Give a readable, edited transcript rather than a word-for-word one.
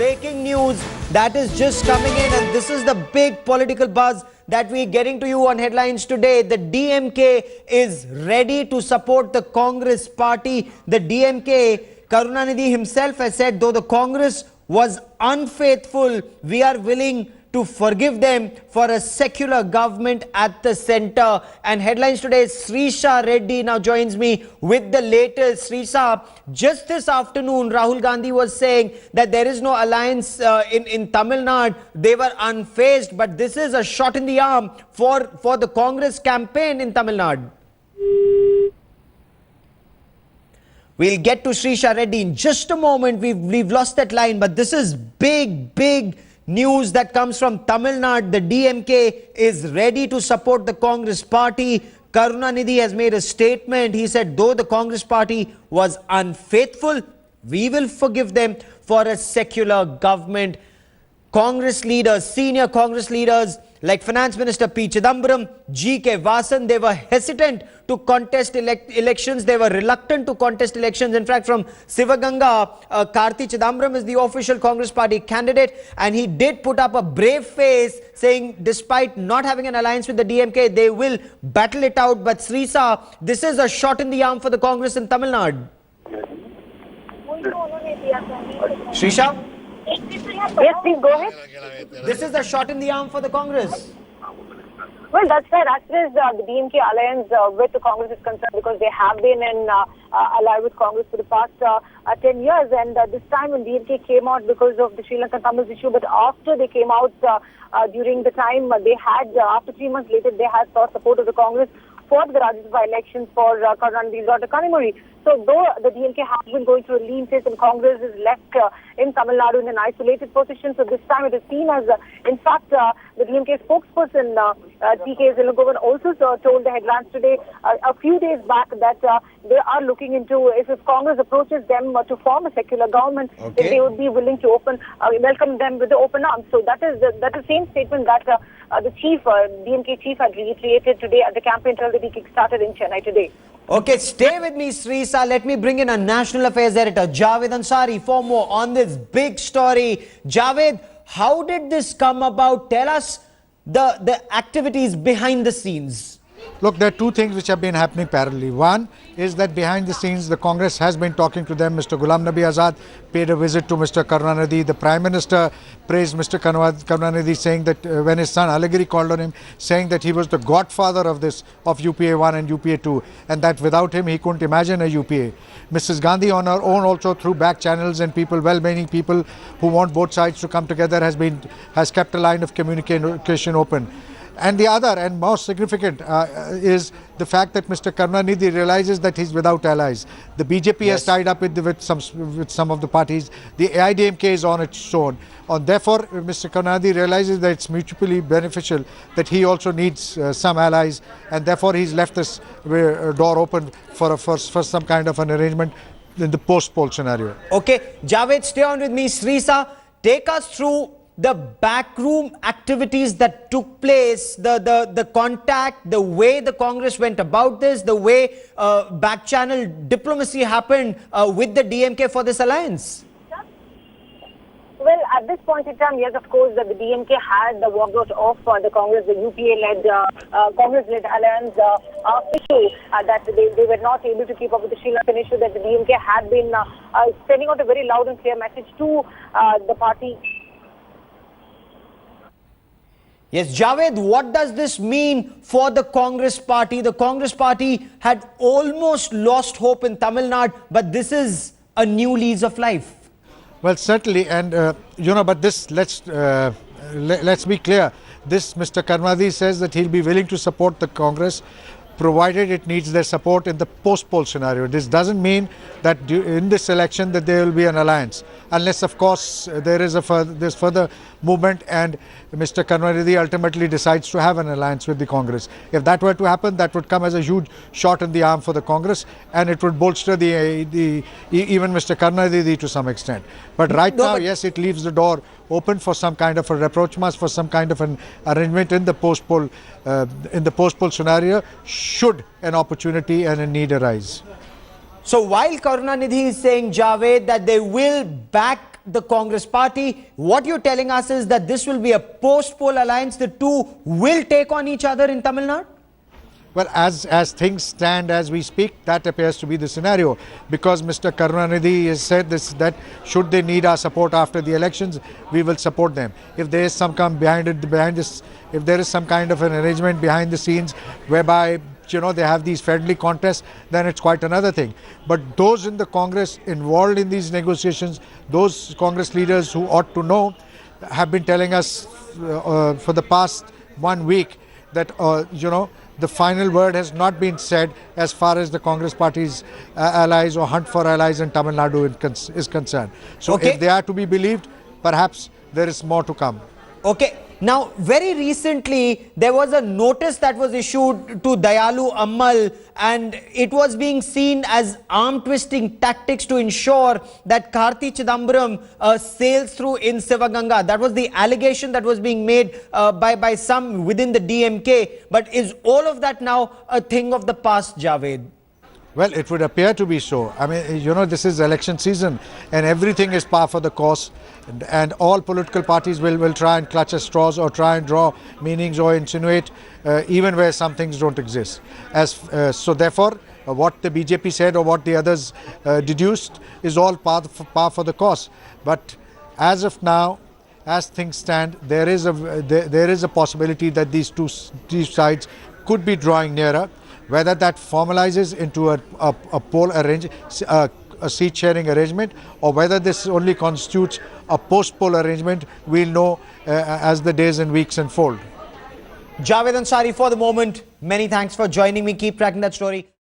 breaking news that is just coming in, and this is the big political buzz that we're getting to you on headlines today. The DMK is ready to support the Congress party. The DMK, Karunanidhi himself has said, though the Congress was unfaithful, we are willing to forgive them for a secular government at the center. And headlines today, Srisha Reddy now joins me with the latest. Srisha, just this afternoon, Rahul Gandhi was saying that there is no alliance in Tamil Nadu. They were unfazed, but this is a shot in the arm for the Congress campaign in Tamil Nadu. We'll get to Srisha Reddy in just a moment. We've lost that line, but this is big news that comes from Tamil Nadu. The DMK is ready to support the Congress party. Karunanidhi has made a statement. He said, though the Congress party was unfaithful, we will forgive them for a secular government. Congress leaders, senior Congress leaders like Finance Minister P. Chidambaram, G.K. Vasan, they were hesitant to contest elections. They were reluctant to contest elections. In fact, from Sivaganga, Karthi Chidambaram is the official Congress party candidate, and he did put up a brave face saying despite not having an alliance with the DMK, they will battle it out. But Srisha, this is a shot in the arm for the Congress in Tamil Nadu. Srisha? Yes, please go ahead. This is a shot in the arm for the Congress. Well, that's right. As far as the DMK alliance with the Congress is concerned, because they have been in ally with Congress for the past 10 years, and this time when DMK came out because of the Sri Lankan Tamils issue, but after they came out during the time they had, after 3 months later, they had sought support of the Congress for the Rajya Sabha elections for Karunanidhi's daughter Kanimozhi. So though the DMK has been going through a lean phase and Congress is left in Tamil Nadu in an isolated position, so this time it is seen as, in fact, the DMK spokesperson T.K. Zilagovan also told the headlines today a few days back that they are looking into if Congress approaches them to form a secular government, then they would be willing to welcome them with the open arms. So that is the same statement that the chief, DMK chief, had reiterated today at the campaign trail that he kick-started in Chennai today. Okay, stay with me, Srisha. Let me bring in a national affairs editor, Javed Ansari, for more on this big story. Javed, how did this come about? Tell us the activities behind the scenes. Look, there are two things which have been happening parallelly. One is that behind the scenes, the Congress has been talking to them. Mr. Ghulam Nabi Azad paid a visit to Mr. Karunanidhi. The Prime Minister praised Mr. Karunanidhi, saying that when his son Alagiri called on him, saying that he was the godfather of UPA-I and UPA-II, and that without him he couldn't imagine a UPA. Mrs. Gandhi on her own also through back channels and people, well-meaning people who want both sides to come together, has kept a line of communication open. And the other and most significant is the fact that Mr. Karunanidhi realizes that he's without allies. The BJP has tied up with some of the parties. The AIDMK is on its own. Therefore, Mr. Karunanidhi realizes that it's mutually beneficial that he also needs some allies, and therefore he's left this door open for some kind of an arrangement in the post-poll scenario. Okay, Javed, stay on with me. Srisha, take us through the backroom activities that took place, the contact, the way the Congress went about this, the way back-channel diplomacy happened with the DMK for this alliance. Well, at this point in time, yes, of course, the DMK had the walkout of the Congress, the UPA-led, Congress-led alliance issue that they were not able to keep up with the Sri Lankan issue, that the DMK had been sending out a very loud and clear message to the party. Yes, Javed, what does this mean for the Congress party? The Congress party had almost lost hope in Tamil Nadu, but this is a new lease of life. Well, certainly, and but this, let's be clear. This Mr. Karunanidhi says that he'll be willing to support the Congress, provided it needs their support in the post-poll scenario. This doesn't mean that in this election that there will be an alliance, unless, of course, there's further movement and Mr. Karunanidhi ultimately decides to have an alliance with the Congress. If that were to happen, that would come as a huge shot in the arm for the Congress, and it would bolster even Mr. Karunanidhi to some extent. But right now, yes, it leaves the door open for some kind of a rapprochement, for some kind of an arrangement in the post-poll scenario, should an opportunity and a need arise. So while Karunanidhi is saying, Javed, that they will back the Congress party. What you're telling us is that this will be a post-poll alliance. The two will take on each other in Tamil Nadu? Well, as things stand as we speak, that appears to be the scenario, because Mr. Karunanidhi has said this, that should they need our support after the elections, we will support them. If there is some if there is some kind of an arrangement behind the scenes whereby they have these friendly contests, then it's quite another thing. But those in the Congress involved in these negotiations, those Congress leaders who ought to know, have been telling us for the past 1 week that the final word has not been said as far as the Congress party's allies or hunt for allies in Tamil Nadu is concerned. So if they are to be believed, perhaps there is more to come. Okay. Now, very recently, there was a notice that was issued to Dayalu Ammal, and it was being seen as arm-twisting tactics to ensure that Karthi Chidambaram sails through in Sivaganga. That was the allegation that was being made by some within the DMK. But is all of that now a thing of the past, Javed? Well, it would appear to be so. I mean, this is election season and everything is par for the course, and all political parties will try and clutch at straws or try and draw meanings or insinuate even where some things don't exist. So therefore, what the BJP said or what the others deduced is all par for the course. But as of now, as things stand, there is a possibility that these two sides could be drawing nearer. Whether that formalizes into a seat sharing arrangement, or whether this only constitutes a post-poll arrangement, we'll know as the days and weeks unfold. Javed Ansari, for the moment, many thanks for joining me. Keep tracking that story.